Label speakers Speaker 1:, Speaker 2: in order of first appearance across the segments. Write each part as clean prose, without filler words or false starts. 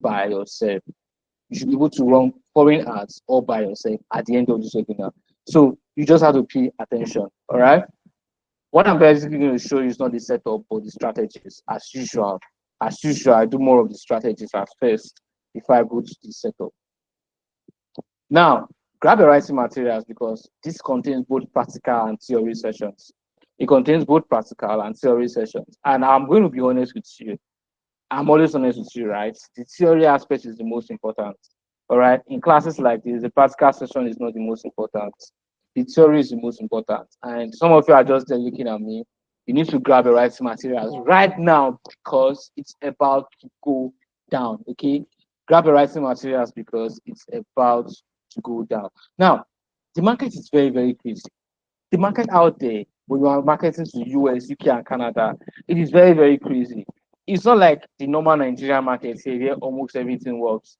Speaker 1: by yourself. You should be able to run foreign ads all by yourself at the end of this webinar. So you just have to pay attention. All right. What I'm basically going to show you is not the setup, but the strategies. As usual, I do more of the strategies at first before I go to the setup. Now, grab your writing materials because this contains both practical and theory sessions. It contains both practical and theory sessions. And I'm going to be honest with you. I'm always honest with you, right? The theory aspect is the most important. All right. In classes like this, the practical session is not the most important. The theory is the most important. And some of you are just there looking at me. You need to grab your writing materials right now because it's about to go down. Okay. Grab your writing materials because it's about to go down. Now, the market is very, very crazy. The market out there, when you are marketing to US, UK, and Canada, it is very, very crazy. It's not like the normal Nigerian market here where almost everything works.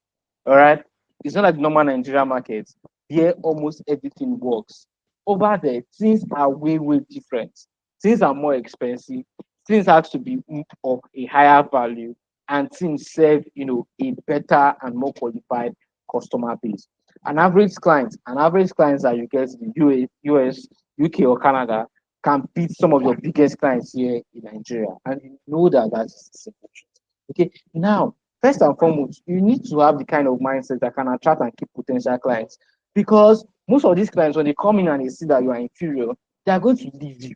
Speaker 1: All right. It's not like the normal Nigerian market where almost everything works. Over there, things are way, way different. Things are more expensive. Things have to be of a higher value, and things serve, a better and more qualified customer base. An average client that you get in the US, UK, or Canada can beat some of your biggest clients here in Nigeria. And you know that is the simple truth. Okay. Now, first and foremost, you need to have the kind of mindset that can attract and keep potential clients. Because most of these clients, when they come in and they see that you are inferior, they are going to leave you.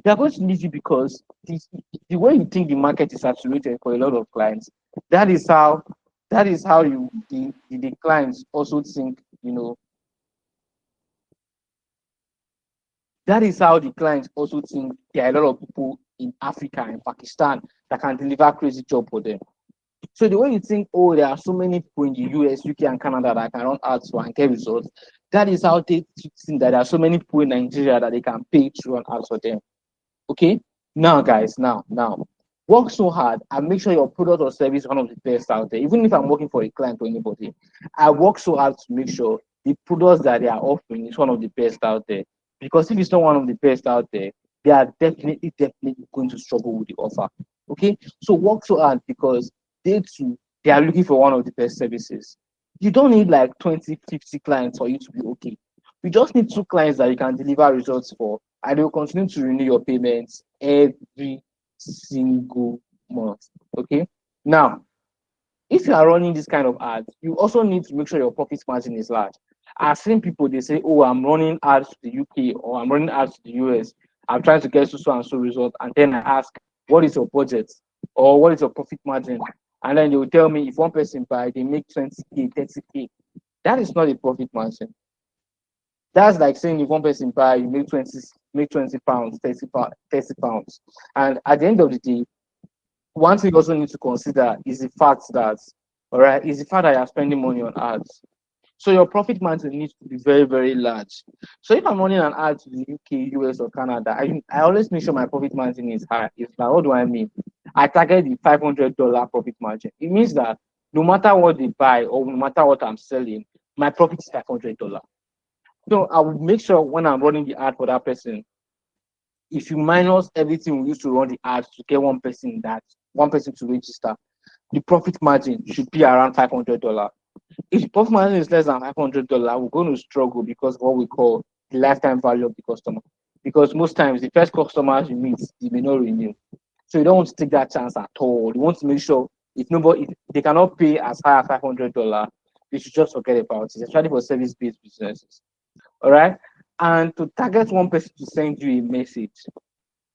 Speaker 1: They are going to leave you because the way you think the market is saturated for a lot of clients, that is how the clients also think, that is how the clients also think there are a lot of people in Africa and Pakistan that can deliver crazy job for them. So the way you think, oh, there are so many people in the US, UK, and Canada that can run ads for and get results, that is how they think that there are so many people in Nigeria that they can pay to run ads for them. Okay? Now, guys, now, work so hard and make sure your product or service is one of the best out there. Even if I'm working for a client or anybody, I work so hard to make sure the products that they are offering is one of the best out there. Because if it's not one of the best out there, they are definitely going to struggle with the offer. Okay? So work so hard because they are looking for one of the best services. You don't need like 20, 50 clients for you to be okay. You just need 2 clients that you can deliver results for, and they will continue to renew your payments every single month. Okay. Now, if you are running this kind of ads, you also need to make sure your profit margin is large. I've seen people, they say, oh, I'm running ads to the UK or I'm running ads to the US. I'm trying to get so and so result. And then I ask, what is your budget? Or what is your profit margin? And then they will tell me if one person buy, they make 20K, 30K. That is not a profit margin. That's like saying if one person buy, you make 20 pounds, 30 pounds. And at the end of the day, one thing you also need to consider is the fact that, you're spending money on ads. So your profit margin needs to be very, very large. So if I'm running an ad to the UK, US, or Canada, I always make sure my profit margin is high. It's like, what do I mean? I target the $500 profit margin. It means that no matter what they buy or no matter what I'm selling, my profit is $500. So I will make sure when I'm running the ad for that person, if you minus everything we used to run the ads to get one person to register, the profit margin should be around $500. If the profit margin is less than $500, we're going to struggle because of what we call the lifetime value of the customer. Because most times the first customers you meet, they may not renew. So you don't want to take that chance at all. You want to make sure if they cannot pay as high as $500, they should just forget about it, especially for service-based businesses. All right. And to target one person to send you a message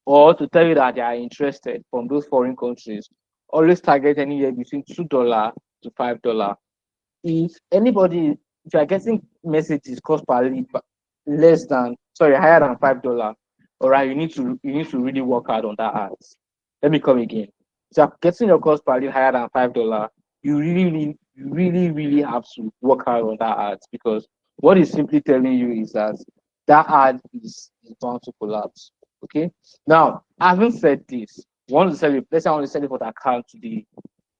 Speaker 1: or to tell you that they are interested from those foreign countries, always target anywhere between $2 to $5. If you are getting messages cost per lead higher than $5, all right, you need to really work hard on that ads. Let me come again. If you are getting your cost per lead higher than $5, you really have to work hard on that ads because what it's simply telling you is that ad is bound to collapse. Okay. Now, having said this, let's say I want to sell it for the account to the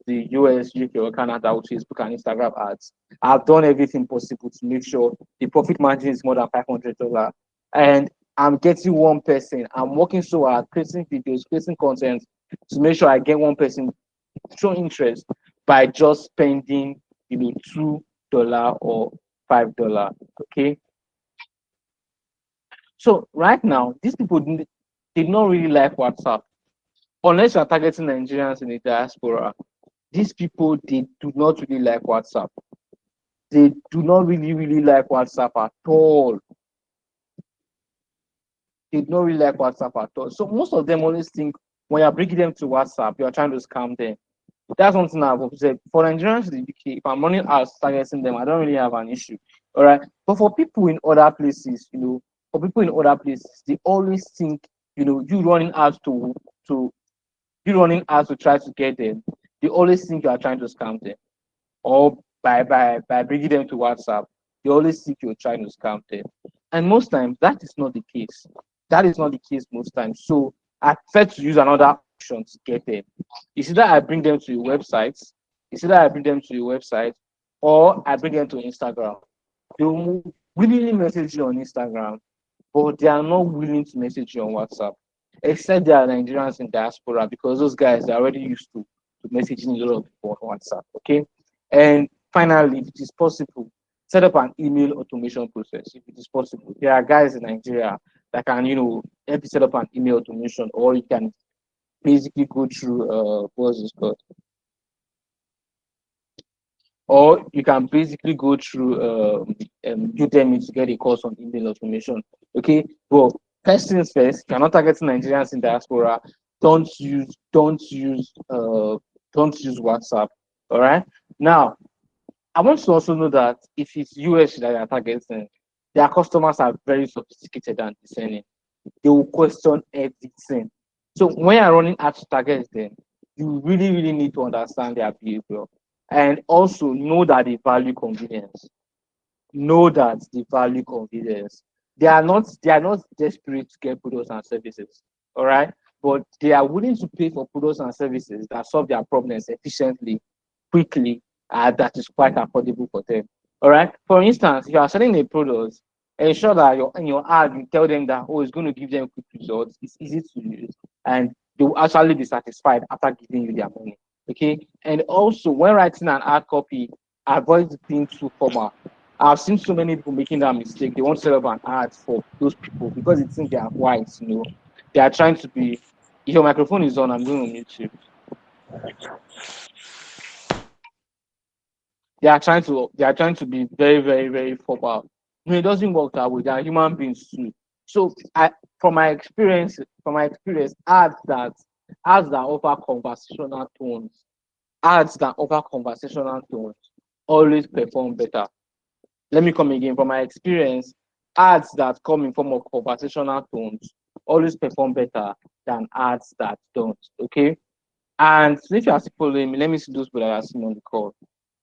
Speaker 1: US, UK, or Canada with Facebook and Instagram ads. I've done everything possible to make sure the profit margin is more than $500. And I'm getting one person. I'm working so hard, creating videos, creating content to make sure I get one person show interest. by just spending, $2 or $5. Okay. So right now, these people did not really like WhatsApp. Unless you are targeting Nigerians in the diaspora, these people, they do not really like WhatsApp. They do not really, really like WhatsApp at all. They don't really like WhatsApp at all. So most of them always think when you're bringing them to WhatsApp, you're trying to scam them. That's one thing I've observed. For Nigerians in the UK, if I'm running ads targeting them, I don't really have an issue. All right. But for people in other places, for people in other places, they always think, you running ads to you running ads to try to get them. They always think you are trying to scam them. Or by bringing them to WhatsApp, they always think you're trying to scam them. And most times that is not the case. That is not the case most times. So I prefer to use another option to get them. It's either I bring them to your website, or I bring them to Instagram. They will willingly message you on Instagram, but they are not willing to message you on WhatsApp. Except they are Nigerians in diaspora, because those guys are already used to messaging a lot of people on WhatsApp. Okay. And finally, if it is possible, set up an email automation process. If it is possible, there are guys in Nigeria that can, help you set up an email automation, or you can basically go through what's this called? Or you can basically go through Udemy to get a course on email automation. Okay, well, first things first, you're not targeting Nigerians in diaspora. Don't use WhatsApp. All right. Now, I want to also know that if it's US that you're targeting, their customers are very sophisticated and discerning. They will question everything. So when you're running ads to target them, you really, really need to understand their behavior, and also know that they value convenience. Know that they value convenience. They are not desperate to get products and services. All right. But they are willing to pay for products and services that solve their problems efficiently, quickly, that is quite affordable for them. All right. For instance, if you are selling a product, ensure that in your ad you tell them that, it's going to give them quick results. It's easy to use, and they will actually be satisfied after giving you their money. Okay. And also, when writing an ad copy, avoid being too formal. I've seen so many people making that mistake. They want to set up an ad for those people because they think they are white. They are trying to be. If your microphone is on, I'm going to mute you. They are trying to be very, very, very formal. It doesn't work that way. They are human beings too. So from my experience, ads that offer conversational tones always perform better. Let me come again. From my experience, ads that come in form of conversational tones always perform better than ads that don't. Okay. And so if you are still following me, let me see those people that are sitting on the call.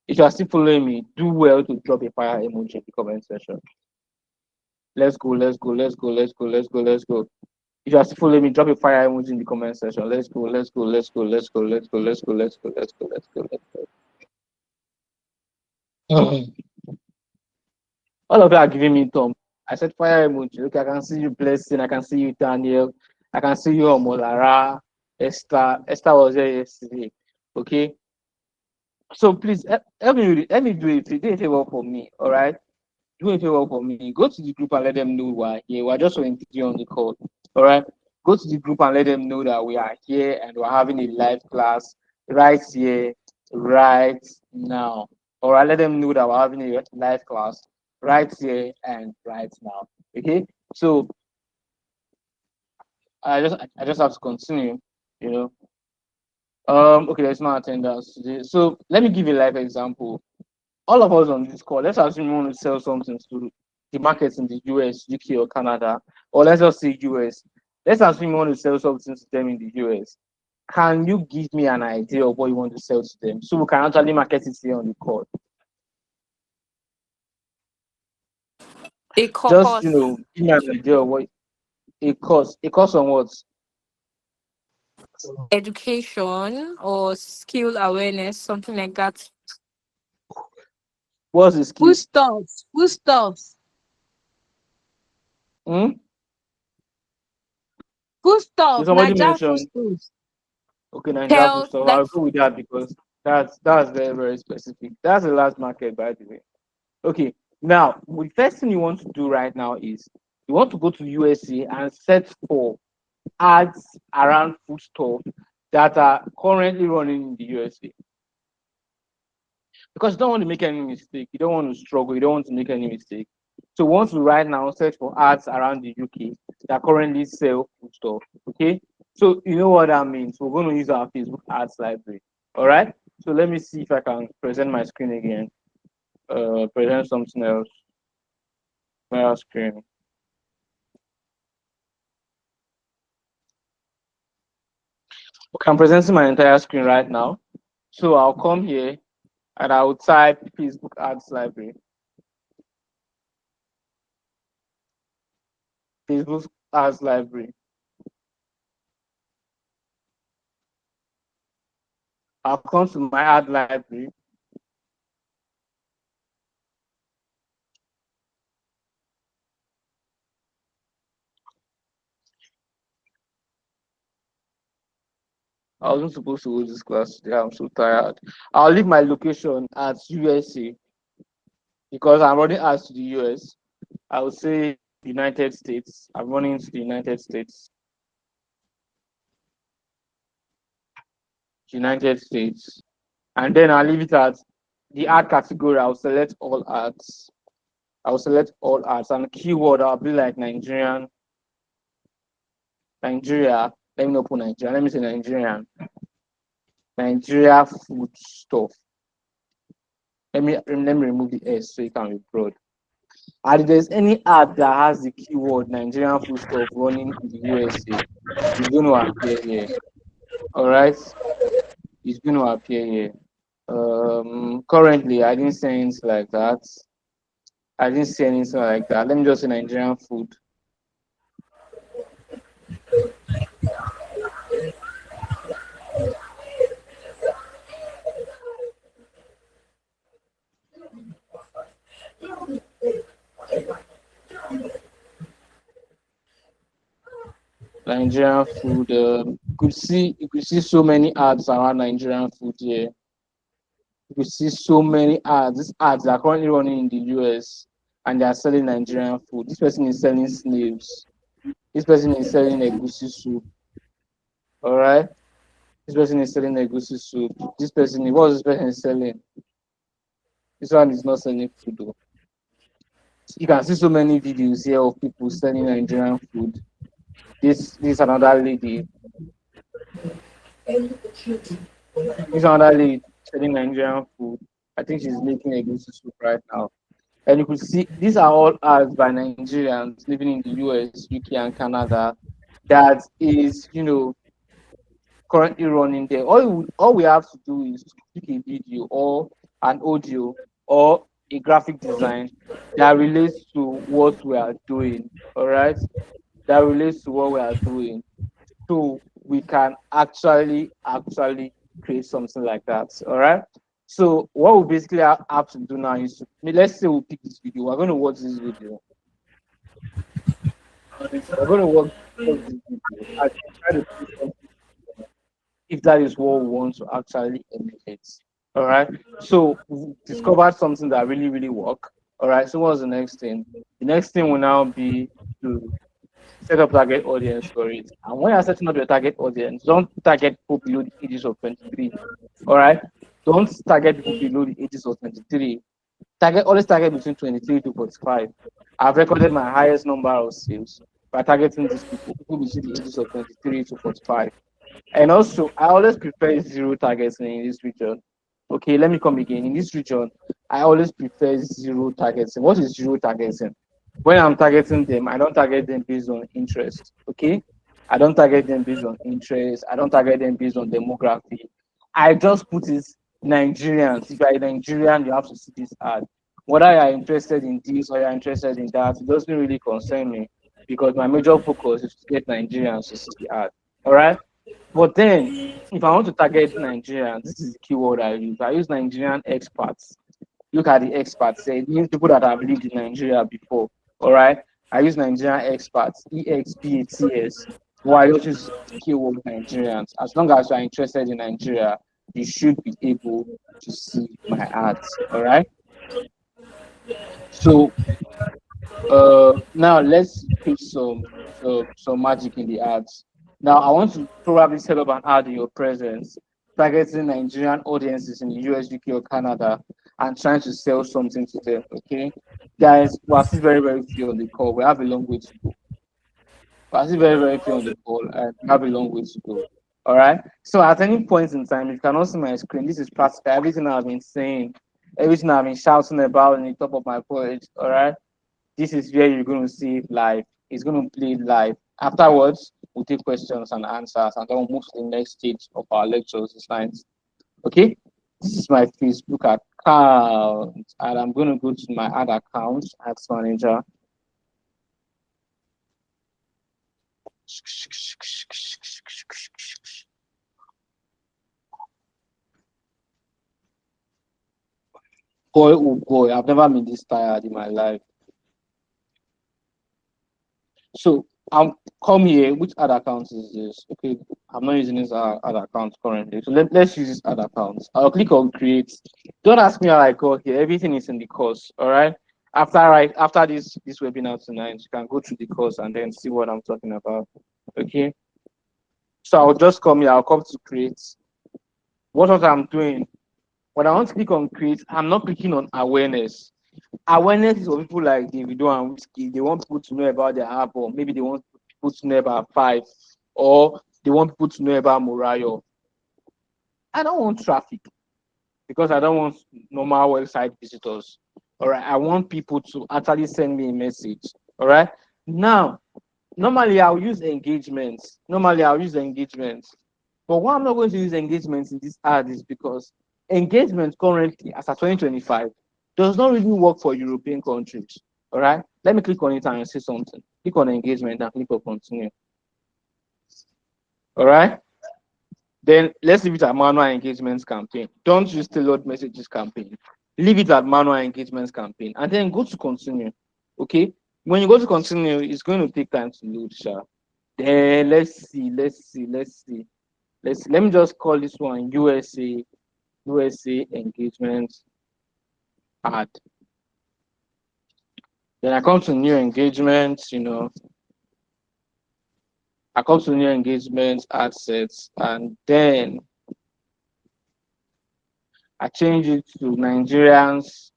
Speaker 1: If you are still following me, do well to drop a fire emoji in the comment section. Let's go, let's go, let's go, let's go, let's go, let's go. If you are still following me, drop a fire emoji in the comment section. Let's go, let's go, let's go, let's go, let's go, let's go, let's go, let's go, let's go, let's go. All of you are giving me thumb. I said fire emoji. Okay, I can see you, Blessing. I can see you, Daniel. I can see you, Omolara. Esther. Esther was there yesterday. Okay. So please let me do it. Do a favor for me. All right. Do a favor for me. Go to the group and let them know we are here. We're just waiting on the call. All right. Go to the group and let them know that we are here and we're having a live class right here, right now. All right. Let them know that we're having a live class right here and right now. Okay. So I just have to continue. You know. Okay. There's no attendance today. So let me give you a live example. All of us on this call, let's assume you want to sell something to the markets in the US, UK, or Canada, or let's just say US. Let's assume you want to sell something to them in the US. Can you give me an idea of what you want to sell to them so we can actually market it here on the call?
Speaker 2: A
Speaker 1: Just
Speaker 2: course,
Speaker 1: give me an idea of what a course on what?
Speaker 2: education, or skill awareness, something like that.
Speaker 1: What's the skill?
Speaker 3: Foodstuffs. Foodstuffs.
Speaker 1: Hmm? So
Speaker 3: Foodstuff.
Speaker 1: somebody
Speaker 3: Naija
Speaker 1: mentioned
Speaker 3: foodstuffs.
Speaker 1: okay, Nigeria food
Speaker 2: Health,
Speaker 1: stuff.
Speaker 2: like
Speaker 1: I'll go with that because That's very, very specific. That's a large market, by the way. Okay. Now, the first thing you want to do right now is you want to go to USA and search for ads around food stuff that are currently running in the USA. Because you don't want to make any mistake. You don't want to struggle. You don't want to make any mistake. So once we right now search for ads around the UK that currently sell food stuff. Okay. So you know what that means. We're going to use our Facebook ads library. All right. So let me see if I can present my screen again. Present something else. My screen. Okay, I'm presenting my entire screen right now. So I'll come here and I'll type Facebook ads library. Facebook ads library. I'll come to my ad library. I wasn't supposed to hold this class today. I'm so tired. I'll leave my location at USA because I'm running ads to the US. I would say United States. I'm running to the United States. United States. And then I'll leave it at the ad category. I'll select all ads. I'll select all ads and keyword. I'll be like Nigeria. Let me not put Nigeria. Let me say Nigerian. Nigeria food stuff. Let me remove the S so it can be broad. And if there's any ad that has the keyword Nigerian food stuff running in the USA, it's going to appear here. All right, it's going to appear here. Currently, I didn't say anything like that. Let me just say Nigerian food. Nigerian food. You could see so many ads around Nigerian food here. You could see so many ads. These ads are currently running in the US and they are selling Nigerian food. This person is selling snails. This person is selling egusi soup. All right. This person is selling egusi soup. What is this person selling? This one is not selling food though. You can see so many videos here of people selling Nigerian food. This is another lady. This another lady selling Nigerian food. I think she's making egusi soup right now. And you could see these are all ads by Nigerians living in the US, UK, and Canada that is, currently running there. All we have to do is to pick a video or an audio or a graphic design that relates to what we are doing. All right, that relates to what we are doing, so we can actually create something like that. All right. So what we basically have to do now is, let's say we pick this video. We're going to watch this video. We're going to watch this video. I try to put something if that is what we want to actually emulate. All right. So we discovered something that really, really work. All right. So what's the next thing? The next thing will now be to set up target audience for it. And when you're setting up your target audience, don't target people below the ages of 23. All right. Don't target people below the ages of 23. Always target between 23 to 45. I've recorded my highest number of sales by targeting these people between the ages of 23 to 45. And also, I always prefer zero targeting in this region. Okay, let me come again. In this region, I always prefer zero targeting. What is zero targeting? When I'm targeting them, I don't target them based on interest. Okay, I don't target them based on interest. I don't target them based on demography. I just put it Nigerians. If you're a Nigerian, you have to see this ad. Whether you're interested in this or you're interested in that, it doesn't really concern me because my major focus is to get Nigerians to see the ad. All right. But then, if I want to target Nigerians, this is the keyword I use. I use Nigerian experts. Look at the experts. Say it means people that have lived in Nigeria before. All right. I use Nigerian experts, EXPATS. Why I use keyword Nigerians. As long as you are interested in Nigeria, you should be able to see my ads. All right. So now let's put some magic in the ads. Now I want to probably set up an ad in your presence, targeting Nigerian audiences in the US, UK, or Canada, and trying to sell something to them. Okay, guys, we're still very few on the call. We have a long way to go. We're still very few on the call, and we have a long way to go. All right. So at any point in time, you can also see my screen. This is practical. Everything I've been saying, everything I've been shouting about in the top of my voice. All right. This is where you're going to see it live. It's going to play live. Afterwards, we'll take questions and answers, and then we'll move to the next stage of our lectures this night. Okay? This is my Facebook account, and I'm going to go to my ad account, Ads Manager. Boy, oh boy, I've never been this tired in my life. So I'll come here. Which other account is this? Okay, I'm not using this other account currently. So let's use this other account. I'll click on create. Don't ask me how I got here. Everything is in the course. All right. After this webinar tonight, you can go through the course and then see what I'm talking about. Okay. So I'll just come here. I'll come to create. What I'm doing when I want to click on create, I'm not clicking on awareness. Awareness is for people like Davido and Whiskey. They want people to know about their app, or maybe they want people to know about Five, or they want people to know about Morayo. I don't want traffic because I don't want normal website visitors. All right, I want people to actually send me a message. All right, now normally I'll use engagements. But why I'm not going to use engagements in this ad is because engagement currently, as of 2025, does not really work for European countries. All right, let me click on it and say something. Click on engagement and click on continue. All right, then let's leave it at manual engagements campaign. Don't use tailored messages campaign. Leave it at manual engagements campaign, and then go to continue. Okay, when you go to continue, it's going to take time to load. Then let's see. Let me just call this one USA engagement ad. Then I come to new engagements, I come to new engagements, ad sets, and then I change it to Nigerians.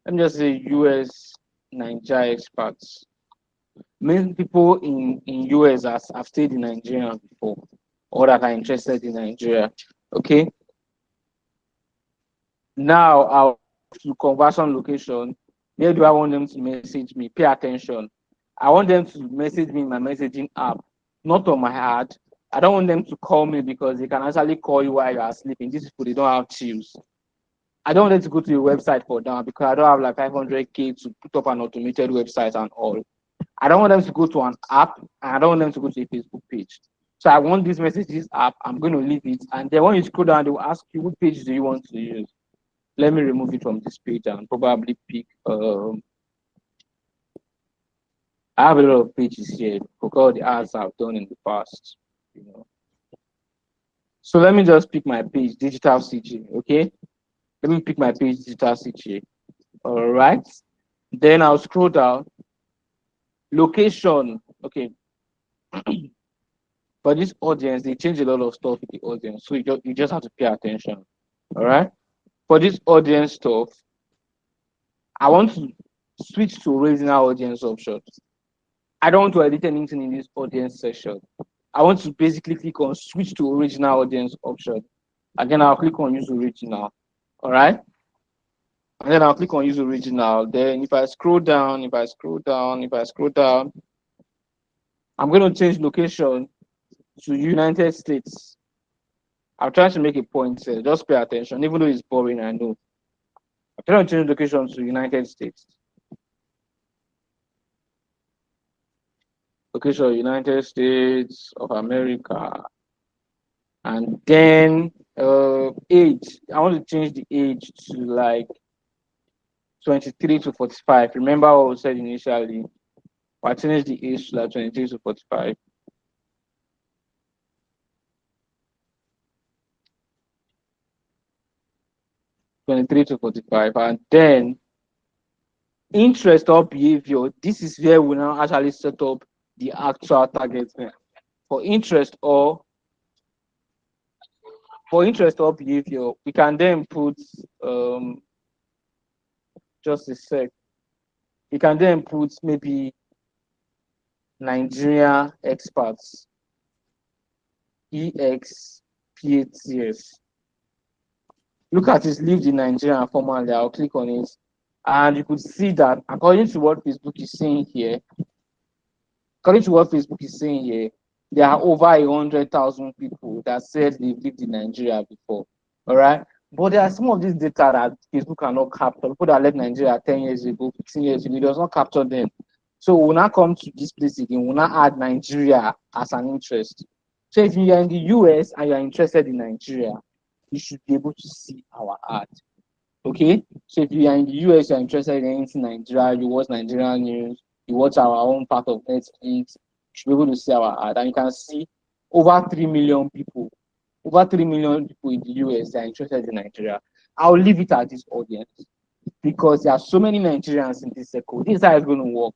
Speaker 1: Let me just say US Nigeria experts. Many people in US have stayed in Nigeria before, or that are interested in Nigeria. Okay. Now I'll to conversion location. Where do I want them to message me? Pay attention. I want them to message me in my messaging app, not on my ad. I don't want them to call me because they can actually call you while you are sleeping. These people, they don't have chills. I don't want them to go to your website for that because I don't have like 500K to put up an automated website and all. I don't want them to go to an app, and I don't want them to go to a Facebook page. So I want this messages app. I'm going to leave it. And then when you scroll down, they will ask you, what page do you want to use? Let me remove it from this page and probably pick. I have a lot of pages here for all the ads I've done in the past. So let me just pick my page, Digital CG. Okay. Let me pick my page, Digital CG. All right. Then I'll scroll down. Location. Okay. For this audience, they change a lot of stuff with the audience. So you just have to pay attention. All right. For this audience stuff, I want to switch to original audience options. I don't want to edit anything in this audience section. I want to basically click on switch to original audience option. Again, I'll click on use original. All right. And then I'll click on use original. Then if I scroll down, I'm going to change location to United States. I'm trying to make a point here. Just pay attention, even though it's boring, I know. I'm trying to change location to United States. Location United States of America. And then age. I want to change the age to like 23 to 45. Remember what we said initially? I changed the age to like 23 to 45. 23 to 45. And then interest or behavior, this is where we now actually set up the actual target for interest or behavior. We can then put just a sec. We can then put maybe Nigeria experts, EXPATS. Look at this, leave the Nigerian formally. I'll click on it. And you could see that according to what Facebook is saying here, there are over 100,000 people that said they've lived in Nigeria before. All right. But there are some of these data that Facebook cannot capture. People that left Nigeria 10 years ago, 15 years ago, it does not capture them. So we'll now come to this place again. We'll now add Nigeria as an interest. So if you are in the US and you are interested in Nigeria, you should be able to see our ad. Okay? So if you are in the US, you're interested in anything Nigeria, you watch Nigerian news, you watch our own part of Netflix, you should be able to see our ad. And you can see over 3 million people in the US that are interested in Nigeria. I'll leave it at this audience because there are so many Nigerians in this circle. This is how it's going to work.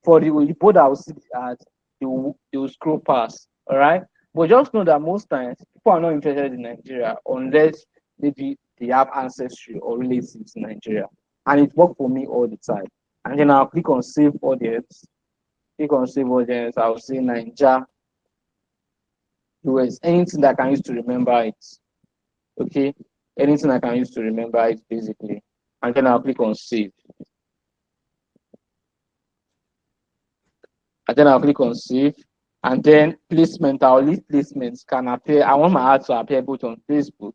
Speaker 1: For the people that will see the ad, they will scroll past. All right. But just know that most times people are not interested in Nigeria unless maybe they have ancestry or relatives in Nigeria. And it worked for me all the time. And then I'll click on save audience. Click on save audience. I'll say Nigeria US. Anything that I can use to remember it. Okay. Anything I can use to remember it basically. And then I'll click on save. And then I'll click on save. And then placement, I'll leave placements can appear. I want my ad to appear both on Facebook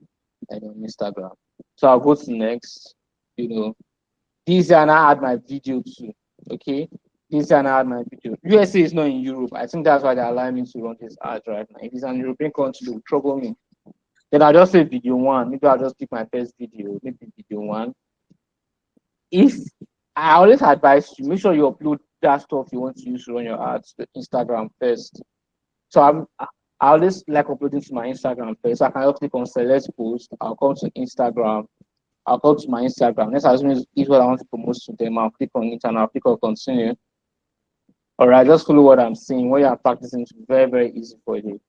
Speaker 1: and on Instagram. So I'll go to next. This and I add my video too. Okay. This and I add my video. USA is not in Europe. I think that's why they're allowing me to run this ad right now. If it's an European country, it will trouble me. Then I'll just say video one. Maybe I'll just pick my first video, maybe video one. If I always advise you, make sure you upload that stuff you want to use to run your ads to Instagram first. So I always like uploading to my Instagram first. I can just click on select post. I'll come to Instagram. I'll go to my Instagram. Let's assume it's what I want to promote to them. I'll click on it and I'll click on continue. All right, just follow what I'm saying. When you're practicing, it's very, very easy for you.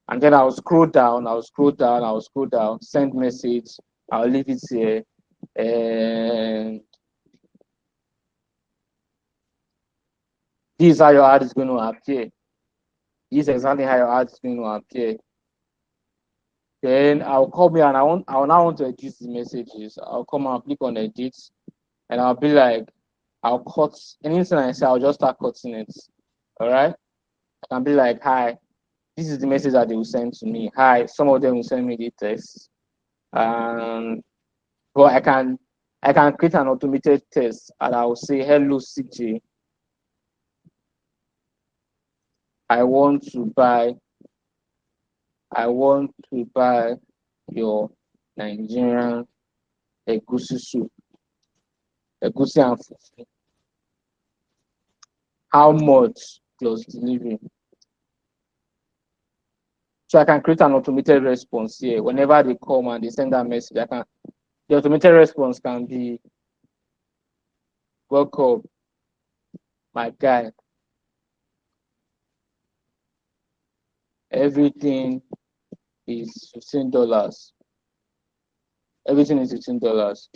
Speaker 1: And then I'll scroll down, send message. I'll leave it here. And this is how your ad is going to appear. This is exactly how your ad is going to appear. Then I'll come here and I'll now want to edit the messages. I'll come and click on edit and I'll be like, I'll cut anything I say, I'll just start cutting it. All right. I can be like, hi, this is the message that they will send to me. Hi, some of them will send me the text. But I can create an automated test and I'll say, hello, CJ. I want to buy your Nigerian egusi soup. Egusi and fufu. How much plus delivery? So I can create an automated response here. Whenever they come and they send that message, the automated response can be, welcome, my guy. Everything is $15. Everything is $15.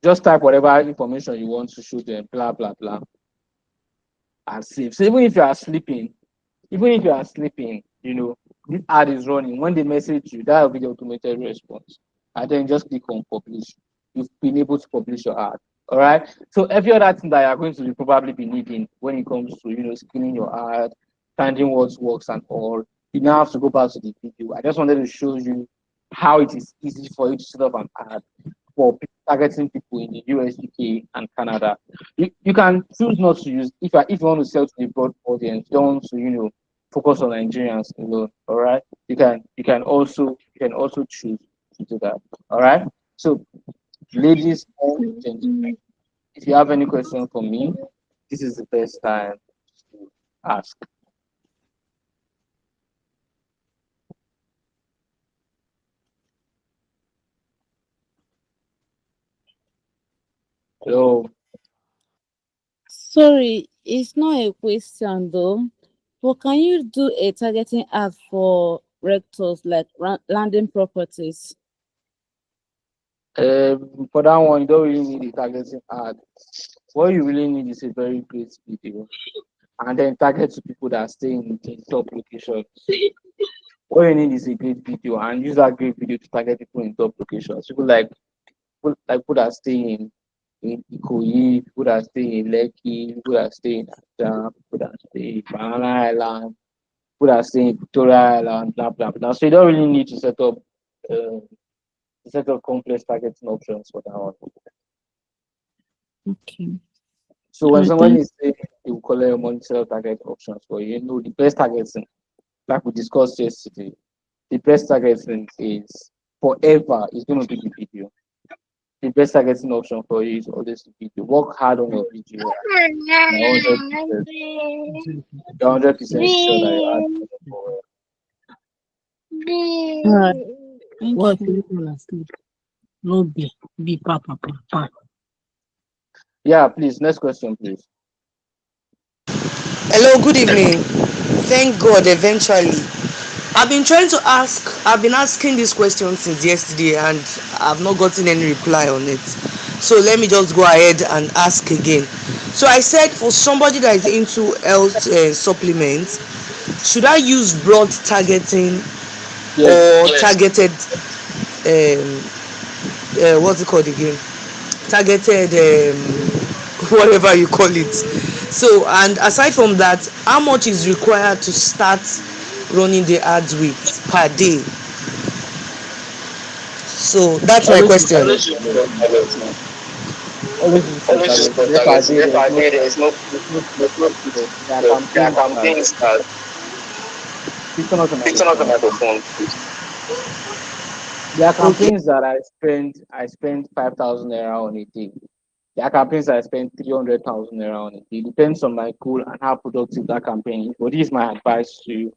Speaker 1: Just type whatever information you want to show them, blah, blah, blah, and save. So even if you are sleeping, this ad is running. When they message you, that will be the automated response. And then just click on publish. You've been able to publish your ad. All right. So every other thing that you're going to probably be needing when it comes to screening your ad, finding what works and all, you now have to go back to the video. I just wanted to show you how it is easy for you to set up an ad for targeting people in the US, UK, and Canada. You can choose not to use if you want to sell to the broad audience, you don't want to focus on Nigerians alone. All right. You can also choose to do that. All right. So ladies and gentlemen, if you have any questions for me, this is the best time to ask. So
Speaker 3: Sorry, it's not a question though. But can you do a targeting ad for rectors like landing properties?
Speaker 1: for that one, you don't really need a targeting ad. What you really need is a very great video, and then target to people that stay in top locations. What you need is a great video, and use that great video to target people in top locations. People that stay in Ikoyi, people that stay in Lekki, people that stay in Abuja, people that stay in Banana Island, people that stay in Victoria Island, blah blah blah. So you don't really need to set up complex targeting options for that one.
Speaker 3: Okay.
Speaker 1: So when
Speaker 3: Alright,
Speaker 1: somebody
Speaker 3: thanks.
Speaker 1: is saying they will collect money set up target options for you, you know the best targeting, like we discussed yesterday, the best targeting is forever is going to be the video. The best targeting option for you is always the video. Work hard on your video. You're 100% sure that you add for
Speaker 3: Alright, thank
Speaker 4: What
Speaker 3: you.
Speaker 4: you asleep? No be papa papa.
Speaker 1: Yeah, please. Next question, please.
Speaker 5: Hello, good evening. Thank God, eventually. I've been asking this question since yesterday and I've not gotten any reply on it. So let me just go ahead and ask again. So I said for somebody that is into health supplements, should I use broad targeting
Speaker 1: Yes.
Speaker 5: or targeted, what's it called again? Targeted, whatever you call it. So, and aside from that, how much is required to start running the ads with per day? So that's my
Speaker 1: Always use
Speaker 5: question.
Speaker 1: broad targeting. Always use broad targeting. There per day, there's no period. There are campaigns that please turn off your microphone. There are
Speaker 5: Okay.
Speaker 1: campaigns that I spend 5,000 naira on a day. There are campaigns that I spend 300,000 naira on a day. It depends on my goal and how productive that campaign is. But this is my advice to you.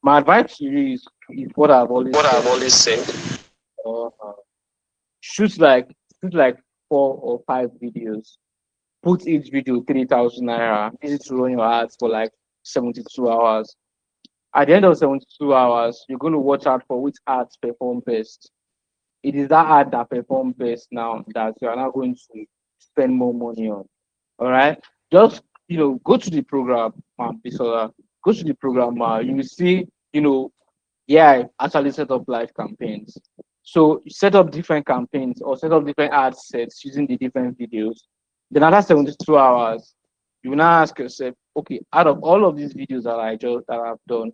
Speaker 1: My advice to you is what I've always said. Uh, shoot like shoot like 4 or 5 videos. Put each video 3,000 naira. Easy to run your ads for like 72 hours. At the end of 72 hours, you're going to watch out for which ads perform best. It is that ad that performs best now that you are now going to spend more money on. All right. Just go to the program, Bisola. Go to the program, you will see, yeah, I actually set up live campaigns. So you set up different campaigns or set up different ad sets using the different videos. Then after 72 hours, you will now ask yourself, okay, out of all of these videos that I've done,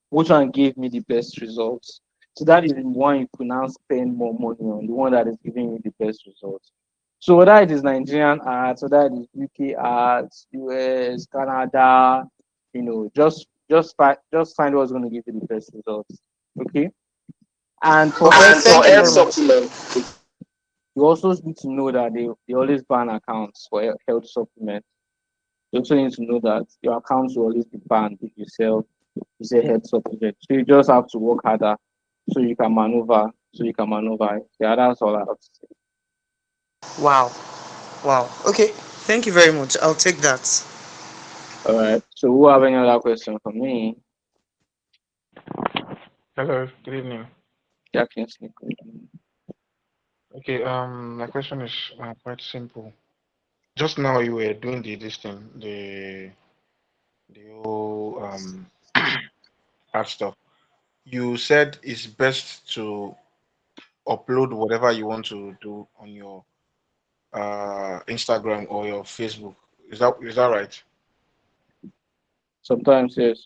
Speaker 1: which one gave me the best results? So that is the one you could now spend more money on, the one that is giving you the best results. So whether it is Nigerian ads, whether it is UK ads, US, Canada, just find what's going to give you the best results. Okay. And for
Speaker 5: Okay,
Speaker 1: air
Speaker 5: thank you very
Speaker 1: supplements,
Speaker 5: much.
Speaker 1: you also need to know that they always ban accounts for health supplements. You also need to know that your accounts will always be banned if you sell health supplement. So you just have to work harder so you can maneuver. Yeah, that's all I have to say.
Speaker 5: Wow. Wow. Okay. Thank you very much. I'll take that.
Speaker 1: All right. So who have any other question for me?
Speaker 6: Hello, good evening.
Speaker 1: Yeah, Kingsley.
Speaker 6: Okay, my question is quite simple. Just now you were doing this thing, the whole art stuff. You said it's best to upload whatever you want to do on your Instagram or your Facebook. Is that right?
Speaker 1: Sometimes yes.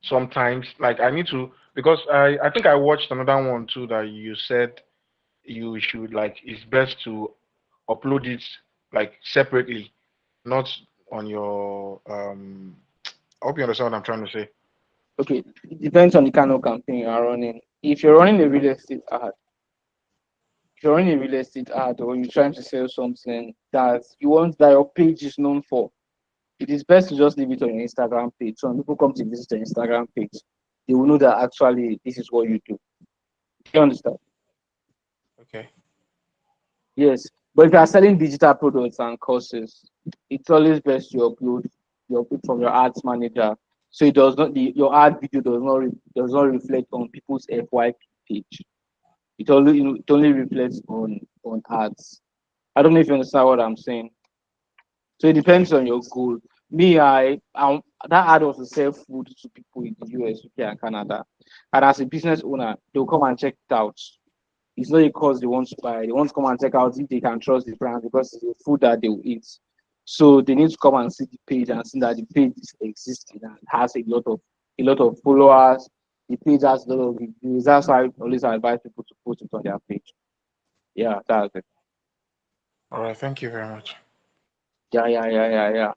Speaker 6: Sometimes, like I need to because I think I watched another one too that you said you should like it's best to upload it like separately, not on your I hope you understand what I'm trying to say.
Speaker 1: Okay. It depends on the kind of campaign you are running. If you're running a real estate ad, or you're trying to sell something that you want that your page is known for, it is best to just leave it on your Instagram page. So when people come to visit your Instagram page, they will know that actually this is what you do. You understand?
Speaker 6: Okay.
Speaker 1: Yes. But if you are selling digital products and courses, it's always best you upload from your ads manager, so it does not your ad video does not reflect on people's FYP page. It only reflects on ads. I don't know if you understand what I'm saying. So it depends on your goal. Me, that ad was to sell food to people in the US, UK, and Canada. And as a business owner, they'll come and check it out. It's not a course they want to buy. They want to come and check out if they can trust the brand because it's the food that they will eat. So they need to come and see the page and see that the page is existing and has a lot of followers. The page has a lot of reviews. That's why I always advise people to post it on their page. Yeah, that's it.
Speaker 6: All right, thank you very much.
Speaker 1: Yeah.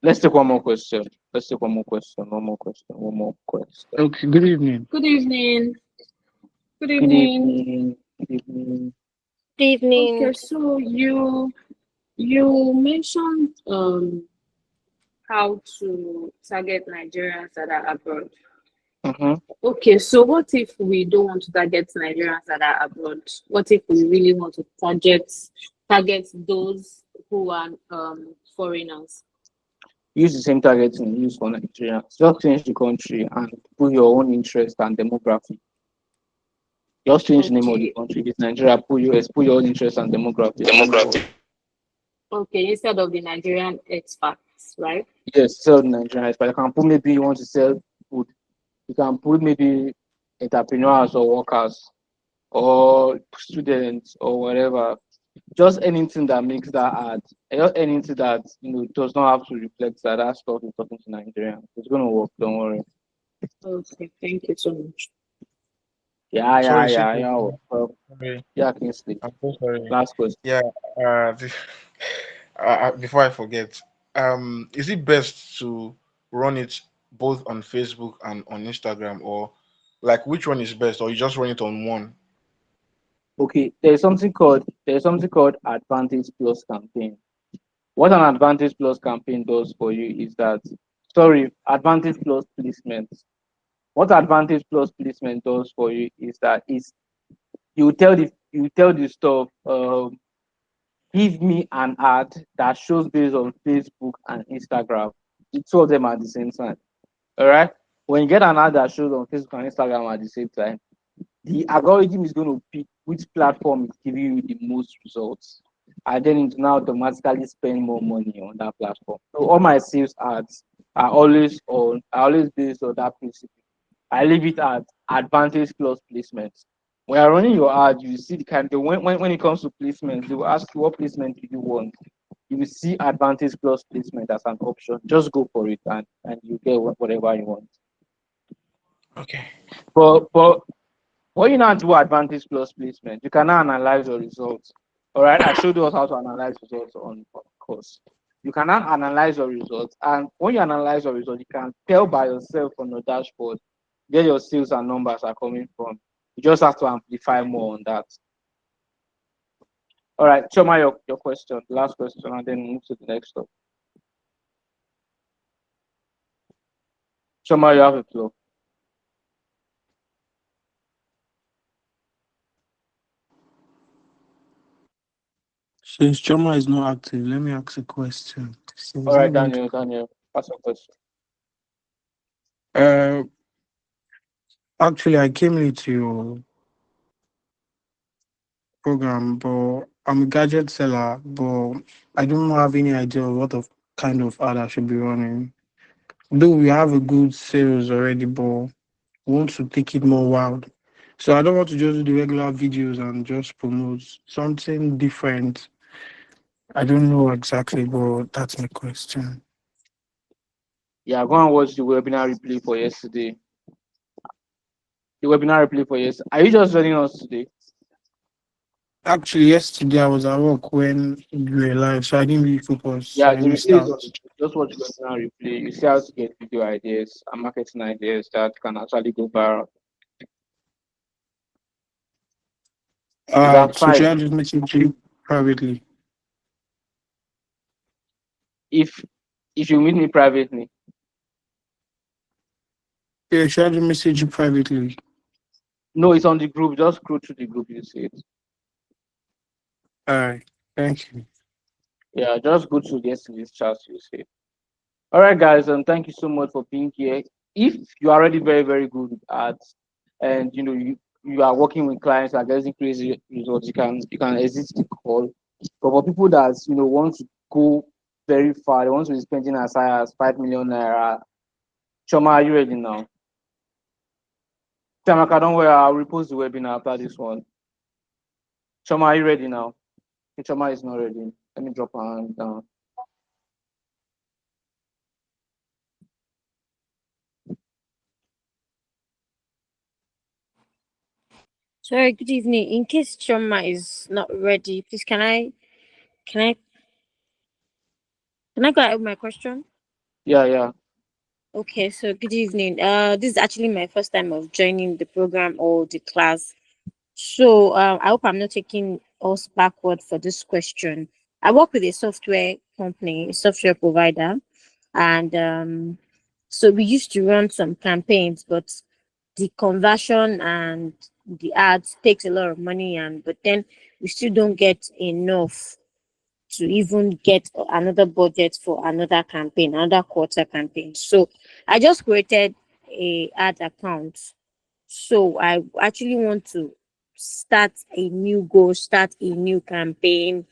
Speaker 1: Let's take one more question. Let's take one more question. One more question. One more question.
Speaker 4: Okay, good evening.
Speaker 2: Good evening. Good
Speaker 1: Good
Speaker 2: evening.
Speaker 1: evening. Good evening.
Speaker 7: Good evening.
Speaker 2: Okay, so you mentioned how to target Nigerians that are abroad.
Speaker 1: Mm-hmm.
Speaker 2: Okay, so what if we don't want to target Nigerians that are abroad? What if we really want to target those who are foreigners?
Speaker 1: Use the same targeting you use for Nigeria. Just change the country and put your own interest and demography. Just change the name of the
Speaker 2: Okay.
Speaker 1: country. If it's Nigeria, put US, put your own interest and demography.
Speaker 2: Okay, instead of the Nigerian expats, right?
Speaker 1: Yes, sell the Nigerian but you can put maybe you want to sell food. You can put maybe entrepreneurs or workers or students or whatever. Just anything that makes that ad. Just anything that does not have to reflect that stuff is talking to Nigeria. It's gonna work, don't worry.
Speaker 2: Okay, thank you so much.
Speaker 6: Sorry,
Speaker 1: Yeah, Kingsley.
Speaker 6: I'm so sorry.
Speaker 1: Last question.
Speaker 6: Yeah, before I forget, is it best to run it both on Facebook and on Instagram, or like which one is best, or you just run it on one?
Speaker 1: Okay, there's something called Advantage Plus campaign. What an Advantage Plus campaign does for you is that Advantage Plus placement. What Advantage Plus placement does for you is that you tell the stuff, give me an ad that shows based on Facebook and Instagram. The two of them at the same time. All right. When you get an ad that shows on Facebook and Instagram at the same time, the algorithm is going to pick which platform is giving you the most results, and then it now automatically spend more money on that platform. So all my sales ads are always based on that principle. I leave it at Advantage Plus placements. When you're running your ad, you see the kind of when it comes to placement, they will ask you what placement do you want. You will see Advantage Plus placement as an option. Just go for it and you get whatever you want.
Speaker 6: Okay.
Speaker 1: But when you now do Advantage Plus placement, you can now analyze your results. All right, I showed you how to analyze results on course. You can now analyze your results, and when you analyze your results, you can tell by yourself on your dashboard where your sales and numbers are coming from. You just have to amplify more on that. All right, Choma, your question, last question, and then move to the next step. Choma, you have the floor.
Speaker 8: Since Choma is not active, let me ask a question.
Speaker 1: All right, Daniel, ask your question.
Speaker 8: Actually, I came late to your program, but I'm a gadget seller, but I don't have any idea of what of kind of ad I should be running. Though we have a good sales already, but we want to take it more wild. So I don't want to just do the regular videos and just promote something different. I don't know exactly, but that's my question.
Speaker 1: Yeah, go and watch the webinar replay for yesterday. Are you just joining us today?
Speaker 8: Actually, yesterday I was at work when you were live, so I didn't really focus.
Speaker 1: Yeah,
Speaker 8: I
Speaker 1: the
Speaker 8: missed
Speaker 1: replay is on.
Speaker 8: out.
Speaker 1: Just watch the webinar replay. You see how to get video ideas and marketing ideas that can actually go viral. That's
Speaker 8: So should
Speaker 1: fine.
Speaker 8: I just message you privately?
Speaker 1: If you meet me privately,
Speaker 8: Yeah, should I just message you privately?
Speaker 1: no, it's on the group. Just scroll through the group, you see it.
Speaker 8: All right. Thank you.
Speaker 1: Yeah, just go to yesterday's chat, you see. All right, guys, thank you so much for being here. If you are already very, very good with ads, and you are working with clients that are getting crazy results, you can exit the call. But for people that want to go very far, they want to be spending as high as 5 million naira. Choma, are you ready now? Tamaka, don't worry, I'll repost the webinar after this one. Choma, are you ready now? Okay, Choma is not ready. Let me drop her hand down.
Speaker 7: Sorry, good evening. In case Choma is not ready, please can I go ahead with my question?
Speaker 1: Yeah.
Speaker 7: Okay, so good evening. This is actually my first time of joining the program or the class. So I hope I'm not taking us backward for this question. I work with a software company, a software provider, and so we used to run some campaigns, but the conversion and the ads takes a lot of money, and but then we still don't get enough to even get another budget for another campaign, another quarter campaign. So I just created a ad account. So I actually want to start a new goal, start a new campaign,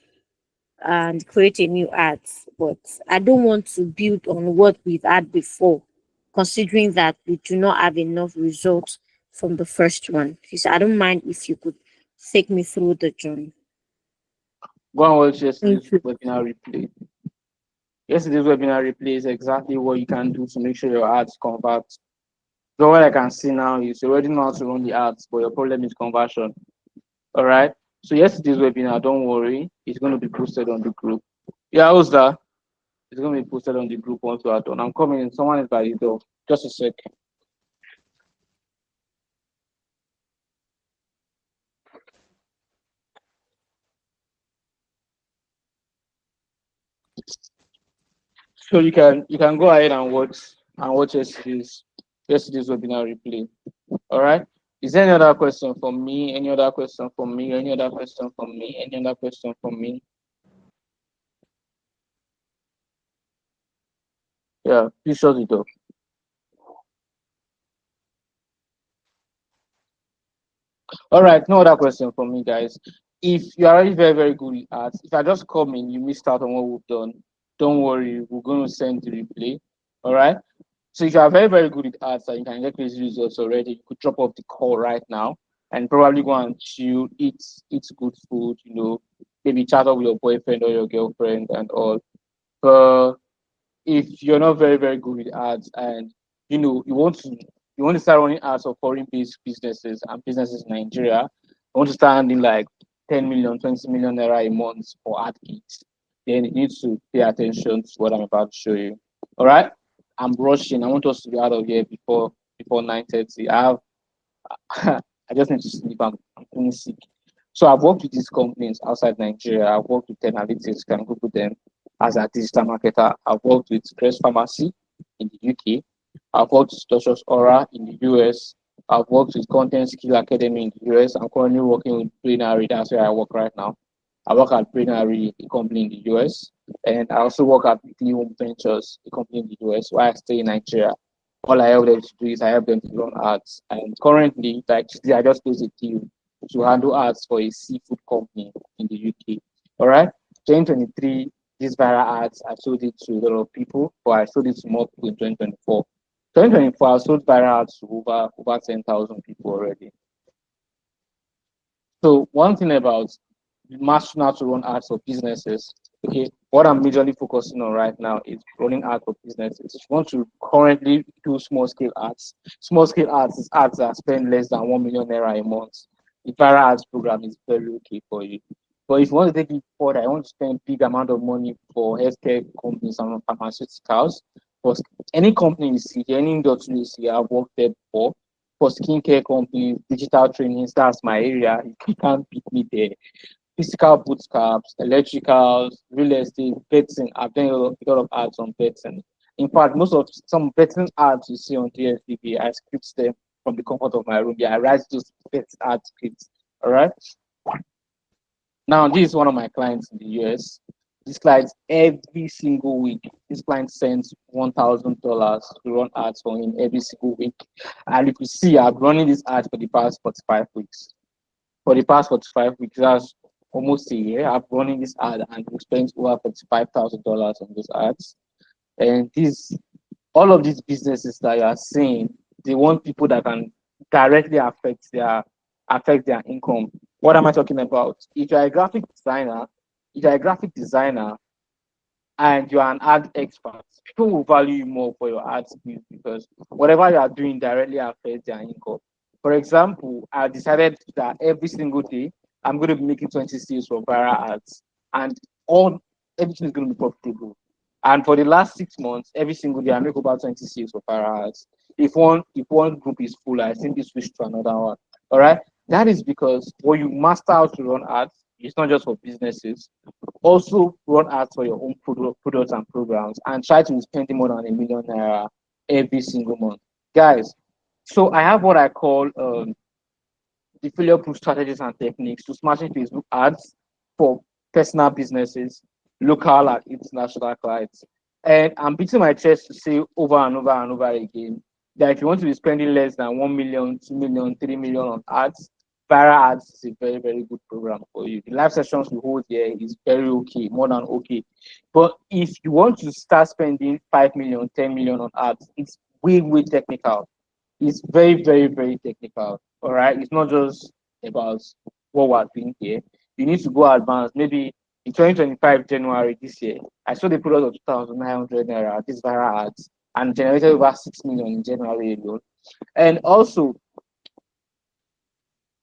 Speaker 7: and create a new ad. But I don't want to build on what we've had before, considering that we do not have enough results from the first one. Please, I don't mind if you could take me through the journey.
Speaker 1: Go and watch yesterday's
Speaker 7: Thank you.
Speaker 1: webinar replay. Yesterday's webinar replay is exactly what you can do to make sure your ads convert. So what I can see now is you already know how to run the ads, but your problem is conversion. All right. So yesterday's webinar, don't worry, it's going to be posted on the group. Yeah, how's that? It's going to be posted on the group once we are done. I'm coming in. Someone is by the door. Just a sec. So you can go ahead and watch yesterday's webinar replay. All right. Is there any other question from me? Any other question from me? Any other question from me? Any other question from me? Yeah, please shut it up. All right, no other question from me, guys. If you're already very, very good at ads, if I just come in, you missed out on what we've done, don't worry, we're going to send the replay. All right. So if you are very, very good at ads and you can get crazy results already, you could drop off the call right now and probably go and chill, eat good food, maybe chat up with your boyfriend or your girlfriend and all. But if you're not very, very good with ads and you want to start running ads for foreign-based businesses and businesses in Nigeria, you want to start earning like 10 million, 20 million naira a month for ad gigs, then you need to pay attention to what I'm about to show you. All right. I'm rushing. I want us to be out of here before 9:30. I just need to sleep. I'm feeling sick. So I've worked with these companies outside Nigeria. I've worked with 10Analytics, can Google them as a digital marketer. I've worked with Crest Pharmacy in the UK. I've worked with Doctors Aura in the US. I've worked with Content Skill Academy in the US. I'm currently working with Brainary. That's where I work right now. I work at Brainary, a company in the US. And I also work at Weekly Home Ventures, a company in the US, while I stay in Nigeria. All I help them to do is I help them to run ads. And currently, like today, I just closed a deal to handle ads for a seafood company in the UK. All right. 2023, these viral ads, I sold it to a lot of people, but I sold it to more people in 2024. 2024, I sold viral ads to over 10,000 people already. So one thing about mastering how to run ads for businesses, okay, what I'm majorly focusing on right now is running ads for businesses. If you want to currently do small scale ads is ads that spend less than 1 million naira a month. The viral ads program is very okay for you. But if you want to take it further, I want to spend big amount of money for healthcare companies and pharmaceuticals. For any company you see, any industry you see, I've worked there before. For skincare companies, digital trainings, that's my area. You can't beat me there. Physical bootcamps, electricals, real estate, betting. I've done a lot of ads on betting. In fact, most of some betting ads you see on DSTV, I script them from the comfort of my room. Yeah, I write those betting ad scripts. All right. Now, this is one of my clients in the US. This client every single week, this client sends $1,000 to run ads for him every single week. And if you see, I've running this ad for the past 45 weeks. For the past 45 weeks, that's almost a year. I've running this ad and we spent over $45,000 on those ads. And this, all of these businesses that you are seeing, they want people that can directly affect their income. What am I talking about? If you're a graphic designer, if you're a graphic designer and you're an ad expert, people will value you more for your ad skills because whatever you are doing directly affects their income. For example, I decided that every single day I'm going to be making 20 sales for viral ads, and all everything is going to be profitable. And for the last 6 months, every single day I make about 20 sales for viral ads. If one group is full, I simply switch to another one. All right. That is because when you master how to run ads, it's not just for businesses. Also run ads for your own products and programs and try to be spending more than ₦1 million every single month. Guys, so I have what I call the failure proof strategies and techniques to smashing Facebook ads for personal businesses, local and international clients. And I'm beating my chest to say over and over and over again that if you want to be spending less than 1 million, 2 million, 3 million on ads, viral ads is a very, very good program for you. The live sessions we hold here is very okay, more than okay. But if you want to start spending 5 million, 10 million on ads, it's way, way technical. It's very, very, very technical. All right. It's not just about what we're doing here. You need to go advanced. Maybe in 2025 January this year, I saw the product of 2,900 naira, these viral ads, and generated over 6 million in January alone. And also,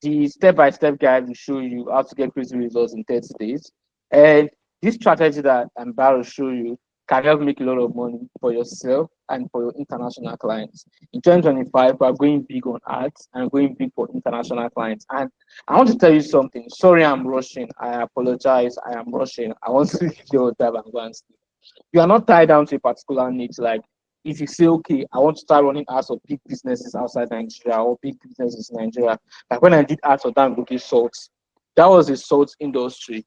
Speaker 1: the step-by-step guide will show you how to get crazy results in 30 days. And this strategy that I'm about to show you can help make a lot of money for yourself and for your international clients. In 2025, we're going big on ads and going big for international clients. And I want to tell you something. Sorry, I'm rushing. I apologize. I am rushing. I want to give you a time and go and sleep. You are not tied down to a particular niche. Like if you say, okay, I want to start running ads for big businesses outside Nigeria or big businesses in Nigeria. Like when I did ads for Dangote Salt, that was a salt industry.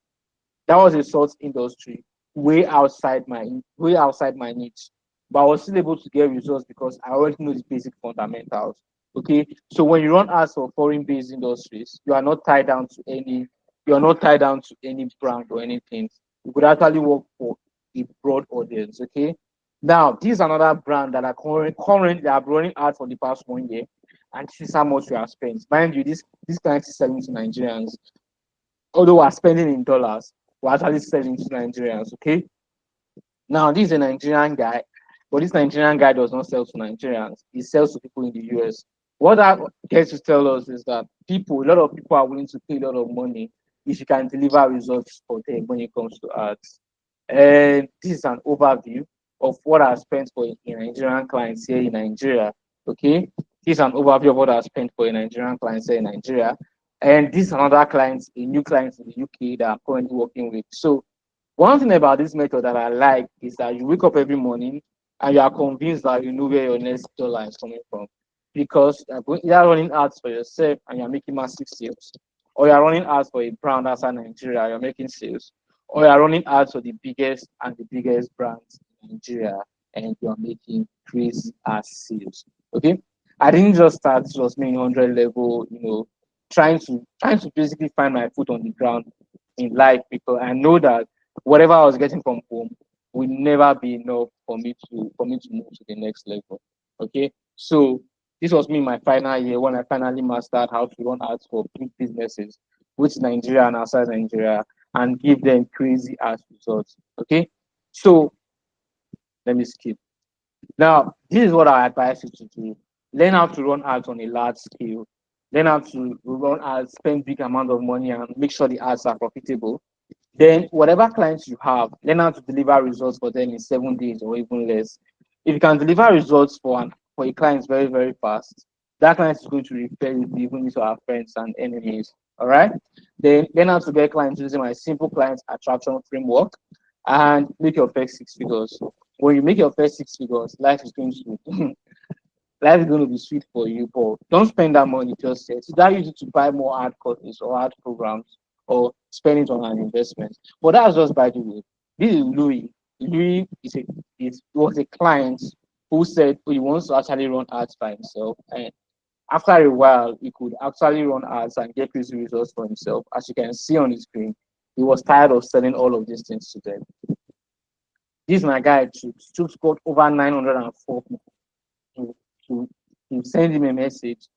Speaker 1: That was a salt industry way outside my niche. But I was still able to get results because I already know the basic fundamentals. Okay. So when you run ads for foreign-based industries, you are not tied down to any brand or anything. You could actually work for a broad audience. Okay. Now, this is another brand that are currently are running ads for the past 1 year, and this is how much we have spent. Mind you, this client is selling to Nigerians, although we're spending in dollars, we're actually selling to Nigerians. Okay. Now, this is a Nigerian guy, but this Nigerian guy does not sell to Nigerians. He sells to people in the US. What that gets to tell us is that a lot of people are willing to pay a lot of money if you can deliver results for them when it comes to ads. And this is an overview of what I spent for a Nigerian clients here in Nigeria. Okay, this is an overview of what I spent for a Nigerian clients here in Nigeria. And this is another client, a new client in the UK that I'm currently working with. So one thing about this method that I like is that you wake up every morning and you are convinced that you know where your next dollar is coming from. Because you're running ads for yourself and you're making massive sales, or you're running ads for a brand outside Nigeria, you're making sales, or you're running ads for the biggest brands in Nigeria and you're making crazy ass sales. Okay. I didn't just start, this was me in 100 level, trying to basically find my foot on the ground in life because I know that whatever I was getting from home will never be enough for me to move to the next level. Okay. So this was me in my final year when I finally mastered how to run ads for big businesses, which Nigeria and outside Nigeria, and give them crazy ass results. Okay. So let me skip. Now, this is what I advise you to do. Learn how to run ads on a large scale. Learn how to run ads, spend big amount of money, and make sure the ads are profitable. Then, whatever clients you have, learn how to deliver results for them in 7 days or even less. If you can deliver results for a client very, very fast, that client is going to refer you even to our friends and enemies. All right. Then learn how to get clients using my simple client attraction framework and make your first 6 figures. When you make your first 6 figures, life is going to be sweet for you, but don't spend that money just yet. So that use it to buy more ad courses or ad programs or spend it on an investment. But that's just by the way. This is Louis. Louis was a client who said he wants to actually run ads by himself. And after a while, he could actually run ads and get crazy results for himself. As you can see on the screen, he was tired of selling all of these things to them. This is my guy, Chooks. Chooks got over 904 people to, to send him a message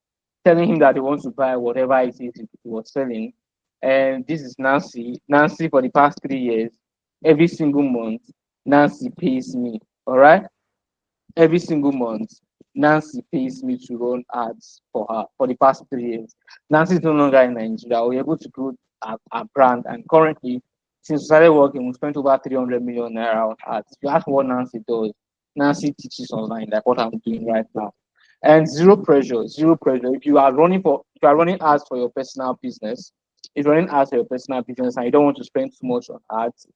Speaker 1: telling him that they want to buy whatever it is he was selling. And this is Nancy. Nancy, for the past 3 years, every single month, Nancy pays me. All right? Every single month, Nancy pays me to run ads for her for the past 3 years. Nancy is no longer in Nigeria. We're able to grow our brand. And currently, since we started working, we spent over 300 million naira on ads. If you ask what Nancy does, Nancy teaches online, like what I'm doing right now. And zero pressure, zero pressure. If you are running ads for your personal business, if you're running ads for your personal business and you don't want to spend too much on ads,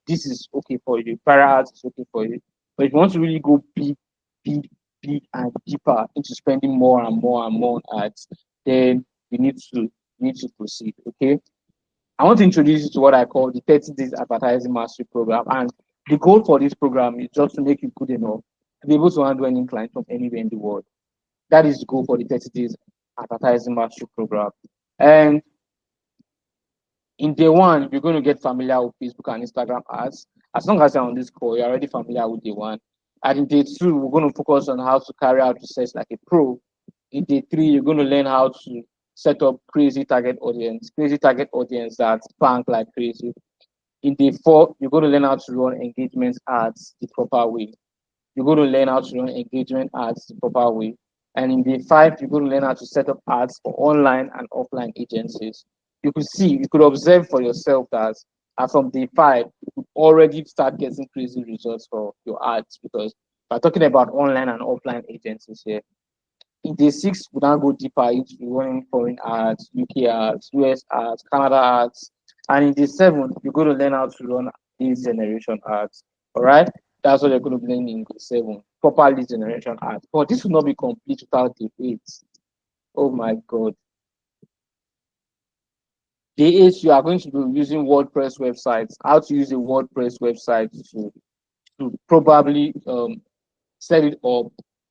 Speaker 1: this is okay for you. Para ads is okay for you. But if you want to really go big, big, big and deeper into spending more and more and more on ads, then you need to proceed. Okay. I want to introduce you to what I call the 30 days advertising mastery program. And the goal for this program is just to make you good enough to be able to handle any client from anywhere in the world. That is the goal for the 30 days advertising mastery program. And in day one, you're going to get familiar with Facebook and Instagram ads. As long as you're on this call, you're already familiar with day one. And in day two, we're going to focus on how to carry out research like a pro. In day three, you're going to learn how to set up crazy target audience that bank like crazy. In day four, you're going to learn how to run engagement ads the proper way. You're going to learn how to run engagement ads the proper way. And in day five, you're going to learn how to set up ads for online and offline agencies. You could observe for yourself that from day five, you could already start getting crazy results for your ads because we're talking about online and offline agencies here. In day six, we now go deeper into running foreign ads, UK ads, US ads, Canada ads. And in day seven, you're going to learn how to run lead generation ads. All right? That's what you're going to be learning in day seven, proper lead generation ads. But this will not be complete without day eight. Oh my God. Day eight, you are going to be using WordPress websites, how to use a WordPress website to probably set it up.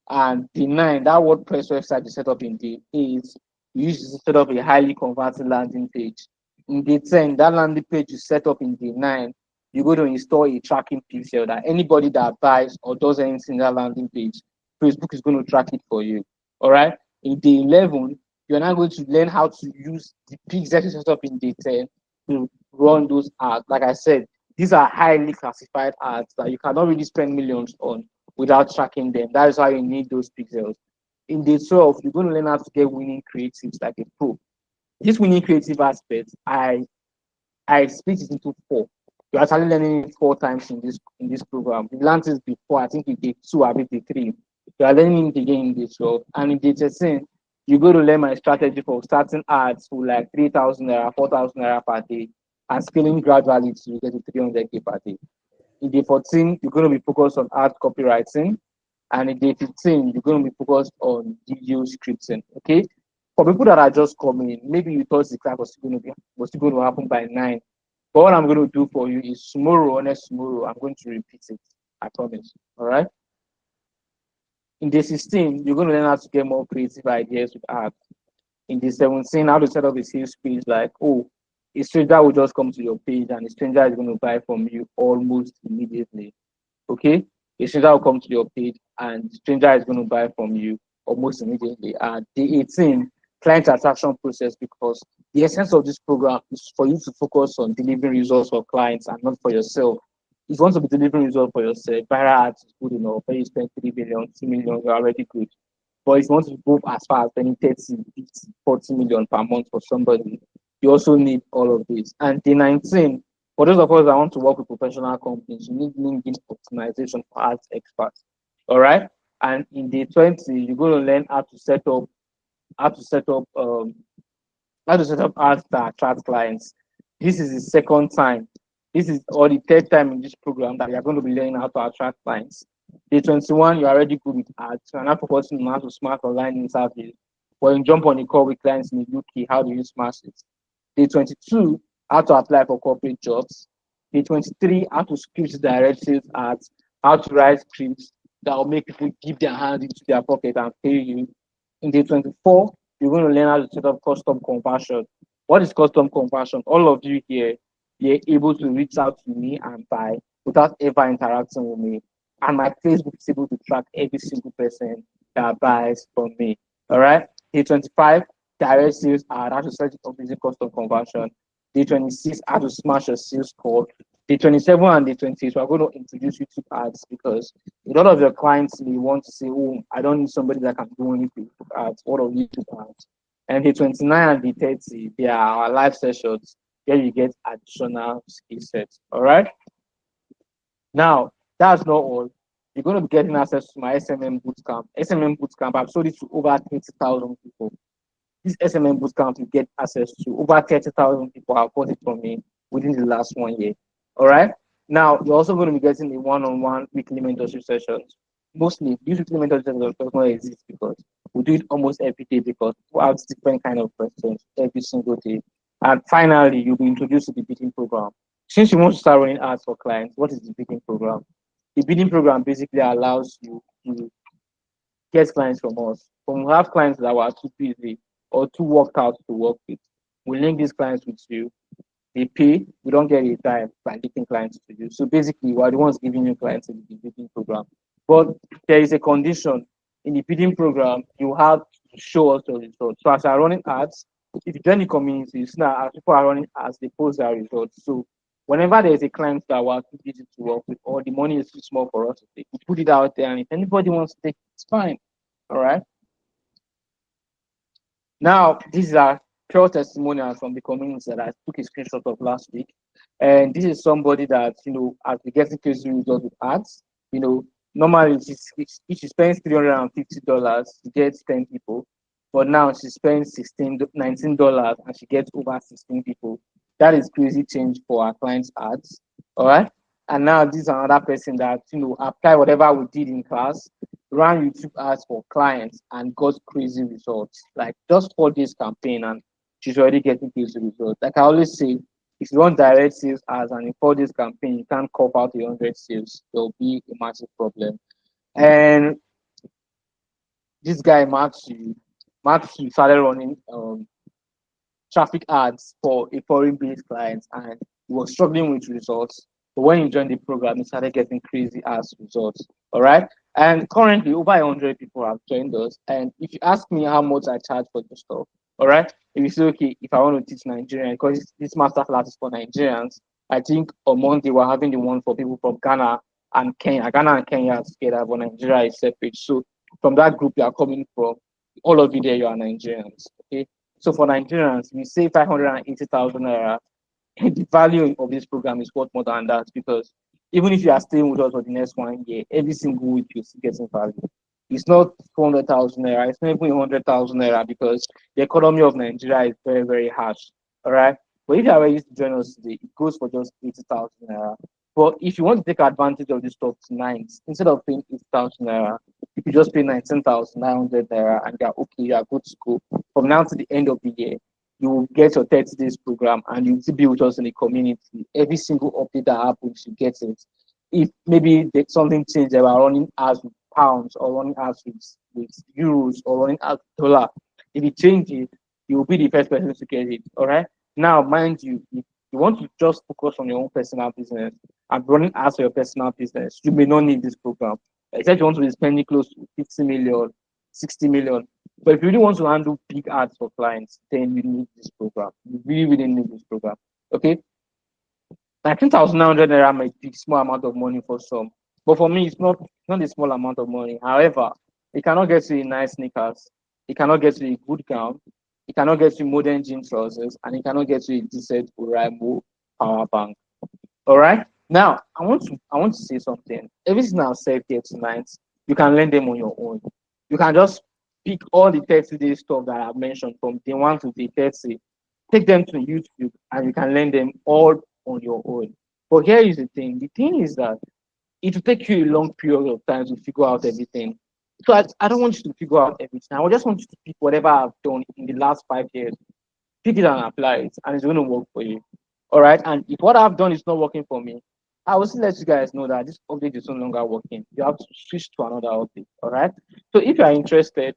Speaker 1: And day nine, that WordPress website is set up in day eight. You use to set up a highly converted landing page. In day 10, that landing page you set up in day 9, you're going to install a tracking pixel that anybody that buys or does anything in that landing page, Facebook is going to track it for you. All right. In day 11, you're now going to learn how to use the pixel you set up in day 10 to run those ads. Like I said, these are highly classified ads that you cannot really spend millions on without tracking them. That is why you need those pixels. In day 12, you're going to learn how to get winning creatives like a pro. This winning creative aspect, I split it into 4. You're actually learning it 4 times in this program. We learned this before, I think in day 2 or day 3. You are learning it again in day 12. And in day 13, you're going to learn my strategy for starting ads for like 3,000 naira, 4,000 naira per day, and scaling gradually to get to 300k per day. In day 14, you're going to be focused on ad copywriting. And in day 15, you're going to be focused on video scripting. Okay. For people that are just coming, maybe you thought the class was going to happen by 9. But what I'm going to do for you is tomorrow, next tomorrow, I'm going to repeat it. I promise. All right. In day 16, you're going to learn how to get more creative ideas with ads. In day 17, how to set up a sales page like, oh, a stranger will just come to your page and a stranger is going to buy from you almost immediately. Okay? A stranger will come to your page and the stranger is going to buy from you almost immediately. And day 18, client attraction process, because the essence of this program is for you to focus on delivering results for clients and not for yourself. If you want to be delivering results for yourself, viral ads is good enough. When you spend 3 million, 2 million, you're already good. But if you want to go as far as spending 30, 50, 40 million per month for somebody, you also need all of this. And day 19, for those of us that want to work with professional companies, you need LinkedIn optimization for ads experts. All right. And in day 20, you're going to learn how to set up ads that attract clients. This is the second time. This is or the third time in this program that you're going to be learning how to attract clients. Day 21, you're already good with ads. You're not focusing on how to smart online interviews. But you jump on a call with clients in the UK, how do you smash it? Day 22, how to apply for corporate jobs. Day 23, how to script directives ads, how to write scripts that will make people give their hand into their pocket and pay you. In day 24, you're going to learn how to set up custom conversion. What is custom conversion? All of you here, you're able to reach out to me and buy without ever interacting with me. And my Facebook is able to track every single person that buys from me. All right. Day 25, direct sales ad, how to set it up using custom conversion. Day 26, how to smash a sales call. Day 27 and day 28, we're going to introduce YouTube ads because a lot of your clients may want to say, oh, I don't need somebody that can do any Facebook ads. What are YouTube ads? And day 29 and day 30, they are our live sessions where you get additional skill sets. All right. Now, that's not all. You're going to be getting access to my SMM Bootcamp. SMM Bootcamp, I've sold it to over 30,000 people. This SMM Bootcamp you get access to. Over 30,000 people have bought it from me within the last 1 year. All right. Now, you're also going to be getting a one-on-one weekly mentorship sessions. Mostly, these weekly mentorship sessions does not exist because we do it almost every day because we have different kind of questions every single day. And finally, you'll be introduced to the bidding program. Since you want to start running ads for clients, what is the bidding program? The bidding program basically allows you to get clients from us. When we have clients that are too busy or too worked out to work with, we link these clients with you. They pay, we don't get a dime by getting clients to you. So basically, we're the ones giving you clients in the bidding program. But there is a condition in the bidding program, you have to show us your results. So as you're running ads, if you join the community, you see that as people are running ads, they post their results. So whenever there's a client that we're too busy to work with, or the money is too small for us to take, we put it out there, and if anybody wants to take it, it's fine. All right. Now, these are pure testimonials from the community that I took a screenshot of last week. And this is somebody that, has been getting crazy results with ads. Normally if she spends $350, she gets 10 people. But now she spends $19 and she gets over 16 people. That is crazy change for our clients' ads. All right. And now this is another person that, apply whatever we did in class, ran YouTube ads for clients and got crazy results. Like just 4 days campaign and she's already getting crazy results. Like I always say, if you run direct sales ads and in 4 days campaign, you can't cop out 100 sales, there'll be a massive problem. And this guy, Matthew started running traffic ads for a foreign-based client and he was struggling with results. But when he joined the program, he started getting crazy ass results. All right. And currently, over 100 people have joined us. And if you ask me how much I charge for this stuff, all right, if you say, okay, if I want to teach Nigerian, because this master class is for Nigerians, I think on Monday we're having the one for people from Ghana and Kenya. Ghana and Kenya are together, but Nigeria is separate. So from that group you are coming from, all of you there, you are Nigerians. Okay. So for Nigerians, we say 580,000 naira. The value of this program is worth more than that because even if you are staying with us for the next 1 year, every single week you're still getting value. It's not 400,000 naira, it's not even 100,000 naira because the economy of Nigeria is very, very harsh. All right. But if you are ready to join us today, it goes for just 80,000 naira. But if you want to take advantage of this stuff tonight, instead of paying 80,000 naira, you could just pay 19,900 naira and you're okay, you're good to go. From now to the end of the year, you will get your 30 days program and you'll still be with us in the community. Every single update that happens, you get it. If maybe something changed, they were running ads with pounds or running ads with euros or running ads with dollar. If it changes, you will be the first person to get it. All right. Now, mind you, if you want to just focus on your own personal business and running ads for your personal business, you may not need this program. Except you want to be spending close to 50 million, 60 million. But if you really want to handle big ads for clients, then you need this program. You really, really need this program. Okay. 19,900 naira might be a small amount of money for some, but for me, it's not a small amount of money. However, it cannot get you a nice sneakers, it cannot get you a good gown, it cannot get you modern jean trousers, and it cannot get you a decent Oraimo power bank. All right. Now, I want to say something. Everything I've said here tonight, you can learn them on your own. You can just pick all the 30-day stuff that I've mentioned from day 1 to day 30, take them to YouTube, and you can learn them all on your own. But here is the thing. The thing is that it will take you a long period of time to figure out everything. So I don't want you to figure out everything. I just want you to pick whatever I've done in the last 5 years. pick it and apply it, and it's going to work for you. All right. And if what I've done is not working for me, I will still let you guys know that this update is no longer working. You have to switch to another update. All right. So if you are interested,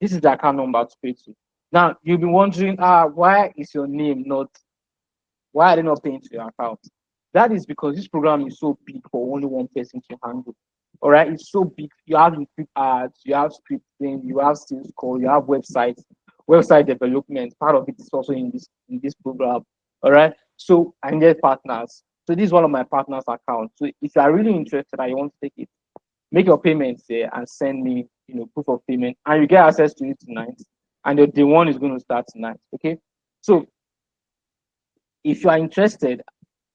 Speaker 1: this is the account number to pay to. Now you'll be wondering, why is your name not? Why are they not paying to your account? That is because this program is so big for only one person to handle. All right, it's so big. You have YouTube ads, you have scripting, you have sales call, you have websites, website development. Part of it is also in this program. All right. So I need partners. So this is one of my partners' accounts. So if you are really interested and you want to take it, make your payments there and send me, proof of payment, and you get access to it tonight. And the one is going to start tonight. Okay. So if you are interested,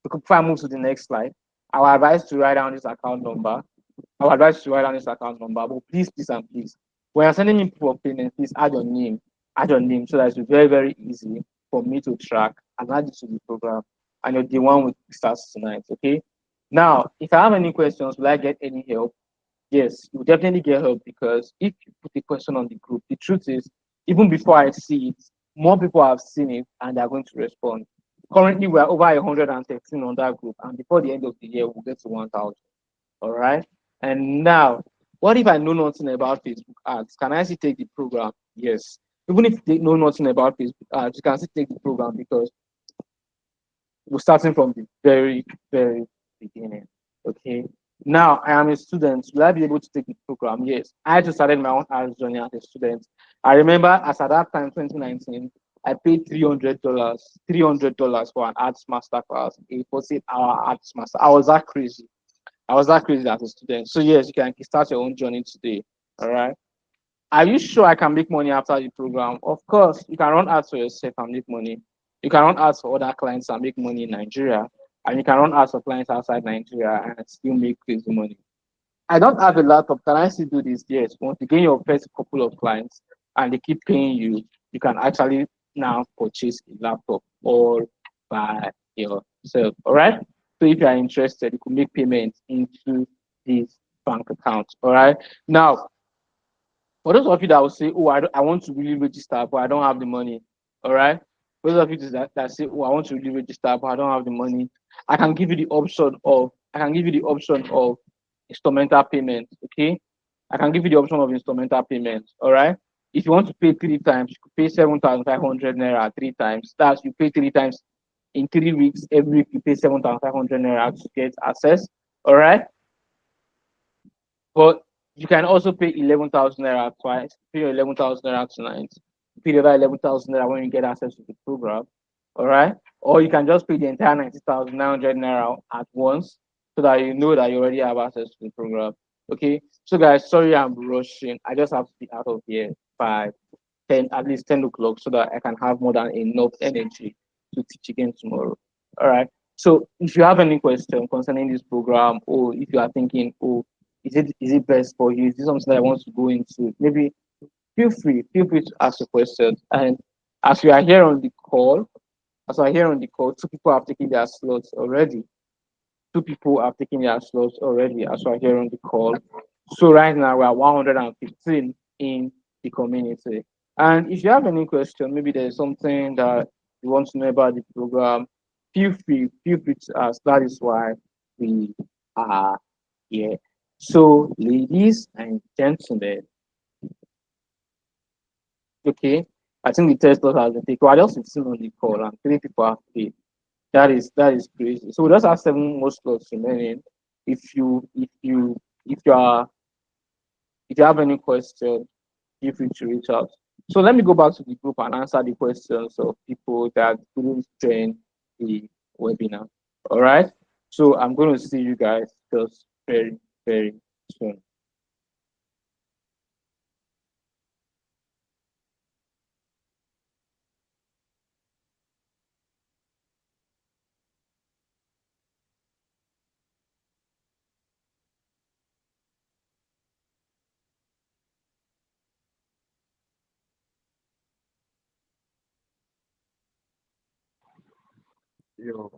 Speaker 1: before I move to the next slide, I will advise to write down this account number. I will advise to write down this account number. But please, please, and please, when you're sending me proof of payment, please add your name. Add your name so that it's very, very easy for me to track and add it to the program. And the one will start tonight. Okay. Now, if I have any questions, will I get any help? Yes, you will definitely get help, because if you put a question on the group, the truth is, even before I see it, more people have seen it and they are going to respond. Currently, we are over 113 on that group, and before the end of the year, we'll get to 1,000. All right. And now, what if I know nothing about Facebook ads? Can I still take the program? Yes. Even if they know nothing about Facebook ads, you can still take the program, because we're starting from the very, very beginning. Okay. Now I am a student. Will I be able to take the program? Yes. I just started my own ads journey as a student. I remember as at that time, 2019, I paid $300 for an ads masterclass, a 14-hour ads master. I was that crazy. I was that crazy as a student. So yes, you can start your own journey today. All right. Are you sure I can make money after the program? Of course, you can run ads for yourself and make money. You can run ads for other clients and make money in Nigeria. And you can run ads for clients outside Nigeria and still make crazy money. I don't have a laptop. Can I still do this? Yes. Once you gain your first couple of clients and they keep paying you, you can actually now purchase a laptop all by yourself. All right. So if you are interested, you can make payments into this bank account. All right. Now, for those of you that will say, oh, I want to really register, but I don't have the money. All right. For those of you that say, oh, I want to really register, but I don't have the money. I can give you the option of instrumental payment. Okay. I can give you the option of instrumental payment. All right. If you want to pay 3 times, you could pay 7,500 naira 3 times. That's, you pay 3 times in 3 weeks. Every week you pay 7,500 naira to get access. All right. But you can also pay 11,000 naira twice, pay your 11,000 naira tonight, pay the other 11,000 naira when you get access to the program. All right. Or you can just pay the entire 90,900 naira at once, so that you know that you already have access to the program. Okay. So, guys, sorry I'm rushing. I just have to be out of here by 10, at least 10 o'clock, so that I can have more than enough energy to teach again tomorrow. All right. So, if you have any question concerning this program, or if you are thinking, oh, is it best for you? Is this something that I want to go into? Maybe feel free to ask a question. And as we are here on the call, two people have taken their slots already. Two people have taken their slots already as we are here on the call. So right now we are 115 in the community. And if you have any question, maybe there's something that you want to know about the program, feel free to ask. That is why we are here. So, ladies and gentlemen, okay, I think the test has been taken. We're just 15 on the call and 3 people have paid. That is crazy. So we just have 7 more slots remaining. If you if you if you are if you have any question, feel free to reach out. So let me go back to the group and answer the questions of people that couldn't join the webinar. All right. So I'm going to see you guys just very, very soon.
Speaker 6: Yo,